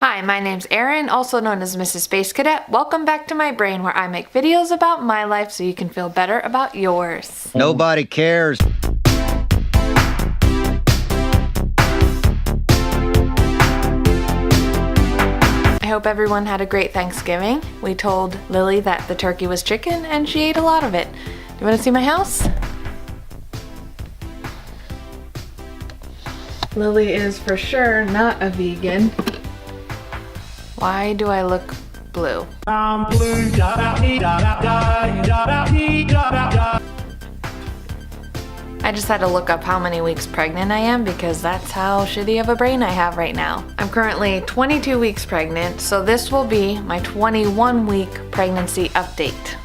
Hi, my name's Erin, also known as Mrs. Space Cadet. Welcome back to my brain where I make videos about my life so you can feel better about yours. Nobody cares. I hope everyone had a great Thanksgiving. We told Lily that the turkey was chicken and she ate a lot of it. Do you want to see my house? Lily is for sure not a vegan. Why do I look blue? I just had to look up how many weeks pregnant I am because that's how shitty of a brain I have right now. I'm currently 22 weeks pregnant, so this will be my 21-week pregnancy update.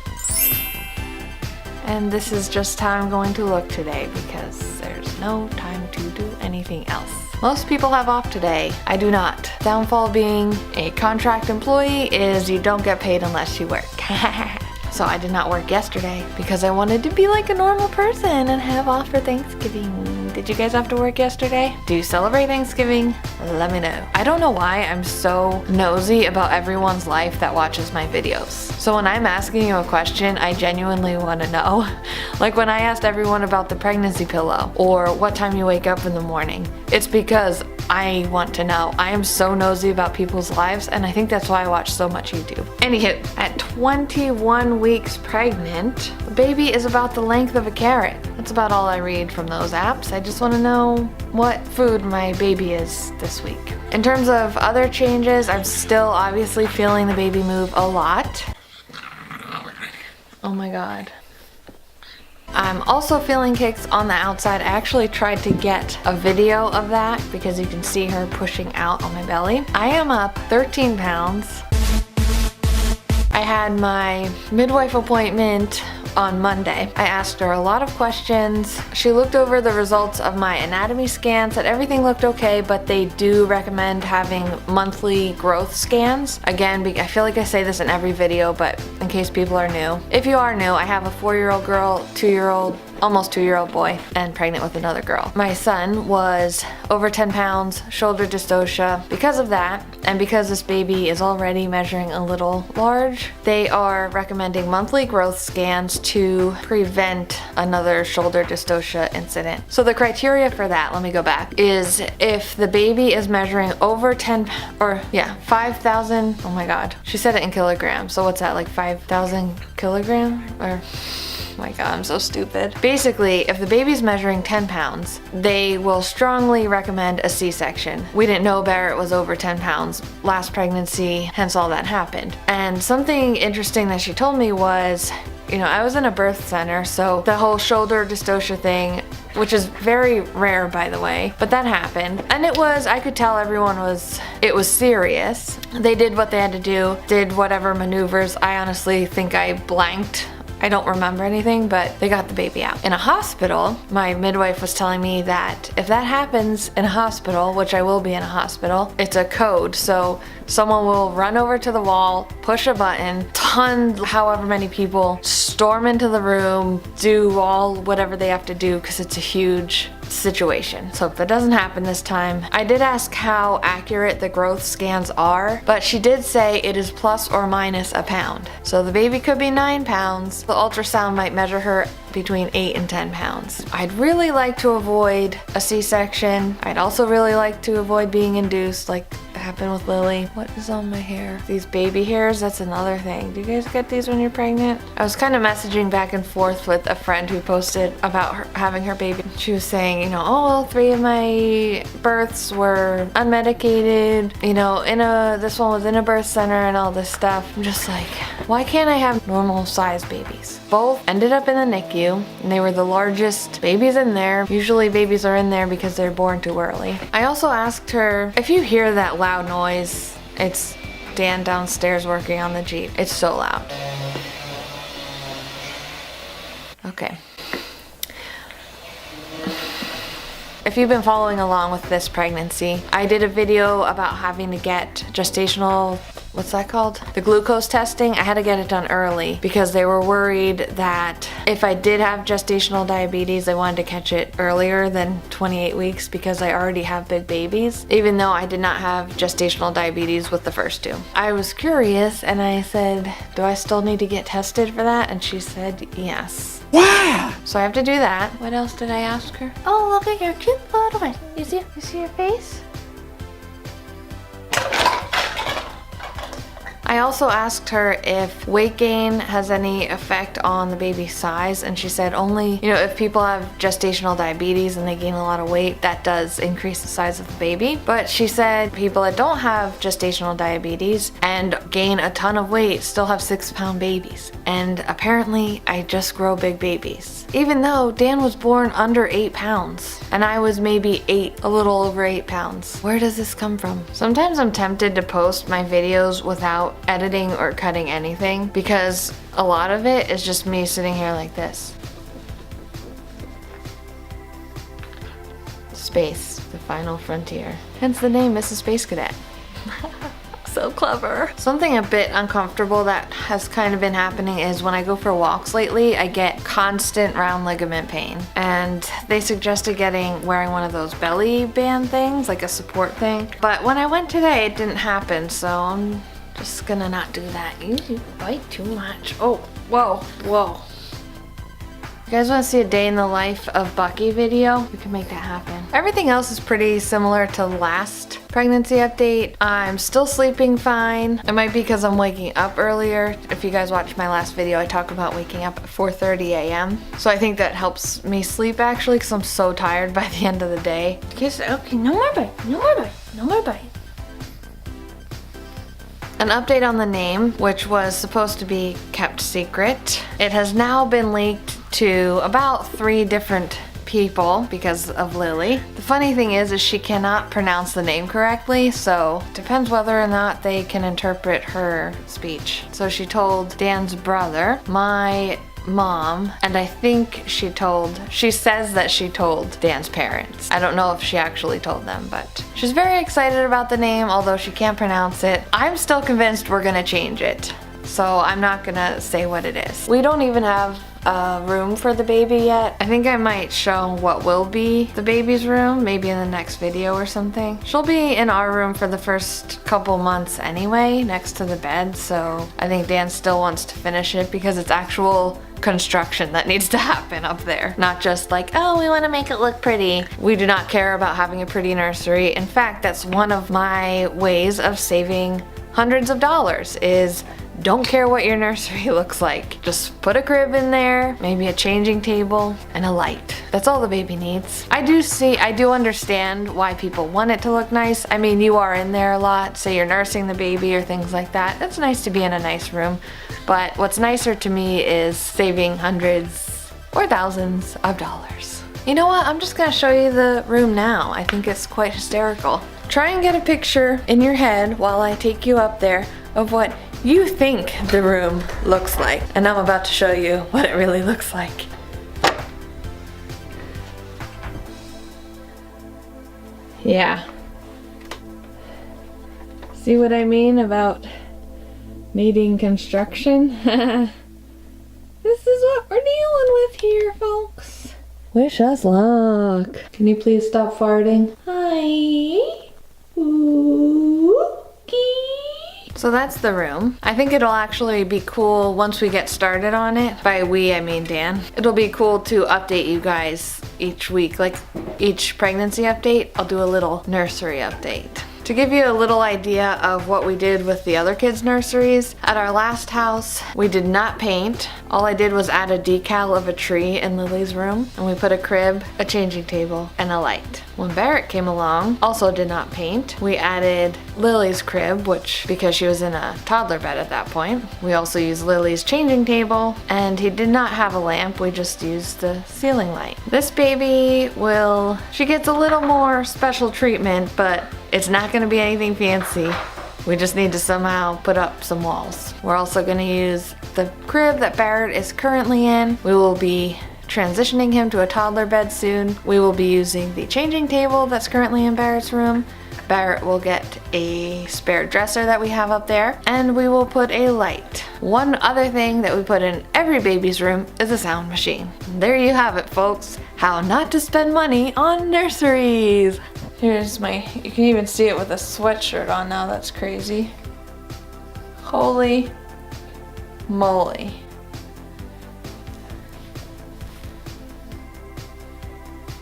And this is just how I'm going to look today because there's no time to do anything else. Most people have off today. I do not. Downfall being a contract employee is you don't get paid unless you work. So I did not work yesterday because I wanted to be like a normal person and have off for Thanksgiving. Did you guys have to work yesterday? Do you celebrate Thanksgiving? Let me know. I don't know why I'm so nosy about everyone's life that watches my videos. So when I'm asking you a question, I genuinely want to know. Like when I asked everyone about the pregnancy pillow or what time you wake up in the morning. It's because I want to know. I am so nosy about people's lives and I think that's why I watch so much YouTube. Anywho, at 21 weeks pregnant, the baby is about the length of a carrot. That's about all I read from those apps. I just want to know what food my baby is this week. In terms of other changes, I'm still obviously feeling the baby move a lot. Oh my god. I'm also feeling kicks on the outside. I actually tried to get a video of that because you can see her pushing out on my belly. I am up 13 pounds. I had my midwife appointment on Monday. I asked her a lot of questions. She looked over the results of my anatomy scan, said everything looked okay, but they do recommend having monthly growth scans. Again, I feel like I say this in every video, but in case people are new. If you are new, I have a 4-year-old girl, 2-year-old, almost 2-year-old boy, and pregnant with another girl. My son was over 10 pounds, shoulder dystocia. Because of that, and because this baby is already measuring a little large, they are recommending monthly growth scans to prevent another shoulder dystocia incident. So the criteria for that, let me go back, is if the baby is measuring over 5,000, oh my god, she said it in kilograms, so what's that, like 5,000 kilogram? Or oh my god, I'm so stupid. Basically, if the baby's measuring 10 pounds, they will strongly recommend a C-section. We didn't know Barrett was over 10 pounds last pregnancy, hence all that happened. And something interesting that she told me was, you know, I was in a birth center, so the whole shoulder dystocia thing, which is very rare by the way, but that happened. And I could tell it was serious. They did what they had to do, did whatever maneuvers. I honestly think I blanked. I don't remember anything, but they got the baby out. In a hospital, my midwife was telling me that if that happens in a hospital, which I will be in a hospital, it's a code. So someone will run over to the wall, push a button, however many people, storm into the room, do whatever they have to do because it's a huge situation. So if that doesn't happen this time, I did ask how accurate the growth scans are, but she did say it is plus or minus a pound. So the baby could be 9 pounds. The ultrasound might measure her between 8 and 10 pounds. I'd really like to avoid a C-section. I'd also really like to avoid being induced like happened with Lily. What is on my hair? These baby hairs, that's another thing. Do you guys get these when you're pregnant? I was kind of messaging back and forth with a friend who posted about her having her baby. She was saying, you know, oh, well, 3 of my births were unmedicated, you know, this one was in a birth center and all this stuff. I'm just like, why can't I have normal size babies? Both ended up in the NICU and they were the largest babies in there. Usually babies are in there because they're born too early. I also asked her, if you hear that loud noise, it's Dan downstairs working on the Jeep. It's so loud. Okay. If you've been following along with this pregnancy, I did a video about having to get gestational what's that called? The glucose testing. I had to get it done early because they were worried that if I did have gestational diabetes, they wanted to catch it earlier than 28 weeks because I already have big babies, even though I did not have gestational diabetes with the first two. I was curious and I said, do I still need to get tested for that? And she said, yes. Wow! So I have to do that. What else did I ask her? Oh, look at your cute little one. You see your face? I also asked her if weight gain has any effect on the baby's size, and she said only, if people have gestational diabetes and they gain a lot of weight, that does increase the size of the baby. But she said people that don't have gestational diabetes and gain a ton of weight still have 6-pound babies. And apparently I just grow big babies. Even though Dan was born under 8 pounds and I was maybe a little over 8 pounds. Where does this come from? Sometimes I'm tempted to post my videos without editing or cutting anything because a lot of it is just me sitting here like this. Space, the final frontier. Hence the name Mrs. Space Cadet. So clever. Something a bit uncomfortable that has kind of been happening is when I go for walks lately, I get constant round ligament pain. And they suggested wearing one of those belly band things, like a support thing. But when I went today, it didn't happen, so I'm just gonna not do that. You bite too much. Oh, whoa. You guys want to see a day in the life of Bucky video? We can make that happen. Everything else is pretty similar to last pregnancy update. I'm still sleeping fine. It might be because I'm waking up earlier. If you guys watched my last video, I talk about waking up at 4:30 a.m. So I think that helps me sleep actually because I'm so tired by the end of the day. Okay, no more bite. An update on the name, which was supposed to be kept secret. It has now been leaked to about 3 different people because of Lily. The funny thing is she cannot pronounce the name correctly, so it depends whether or not they can interpret her speech. So she told Dan's brother, my mom, and I think she says that she told Dan's parents. I don't know if she actually told them, but she's very excited about the name, although she can't pronounce it. I'm still convinced we're gonna change it, so I'm not gonna say what it is. We don't even have a room for the baby yet. I think I might show what will be the baby's room, maybe in the next video or something. She'll be in our room for the first couple months anyway, next to the bed, so I think Dan still wants to finish it because it's actual construction that needs to happen up there. Not just like, oh, we want to make it look pretty. We do not care about having a pretty nursery. In fact, that's one of my ways of saving hundreds of dollars is don't care what your nursery looks like. Just put a crib in there, maybe a changing table, and a light. That's all the baby needs. I do understand why people want it to look nice. I mean, you are in there a lot, say you're nursing the baby or things like that. It's nice to be in a nice room. But what's nicer to me is saving hundreds or thousands of dollars. You know what? I'm just gonna show you the room now. I think it's quite hysterical. Try and get a picture in your head while I take you up there of what you think the room looks like. And I'm about to show you what it really looks like. Yeah. See what I mean about needing construction? This is what we're dealing with here, folks. Wish us luck. Can you please stop farting? Hi. So that's the room. I think it'll actually be cool once we get started on it. By we, I mean Dan. It'll be cool to update you guys each week. Like each pregnancy update, I'll do a little nursery update. To give you a little idea of what we did with the other kids' nurseries, at our last house, we did not paint. All I did was add a decal of a tree in Lily's room, and we put a crib, a changing table, and a light. When Barrett came along, also did not paint. We added Lily's crib, which, because she was in a toddler bed at that point, we also used Lily's changing table, and he did not have a lamp, we just used the ceiling light. This baby she gets a little more special treatment, but it's not gonna be anything fancy. We just need to somehow put up some walls. We're also gonna use the crib that Barrett is currently in. We will be transitioning him to a toddler bed soon. We will be using the changing table that's currently in Barrett's room. Barrett will get a spare dresser that we have up there, and we will put a light. One other thing that we put in every baby's room is a sound machine. There you have it, folks. How not to spend money on nurseries. Here's my, you can even see it with a sweatshirt on now, that's crazy. Holy moly.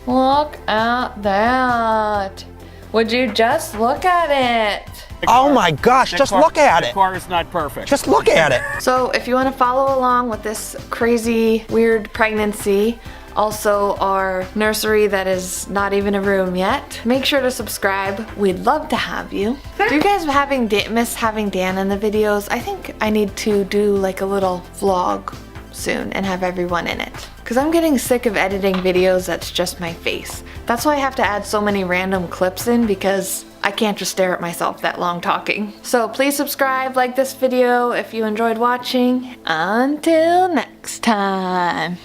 Look at that. Would you just look at it? Oh my gosh, just look at it. The car is not perfect. Just look at it. So if you want to follow along with this crazy, weird pregnancy, also our nursery that is not even a room yet, make sure to subscribe. We'd love to have you. Do you guys miss having Dan in the videos? I think I need to do like a little vlog soon and have everyone in it. Because I'm getting sick of editing videos that's just my face. That's why I have to add so many random clips in, because I can't just stare at myself that long talking. So please subscribe, like this video if you enjoyed watching. Until next time.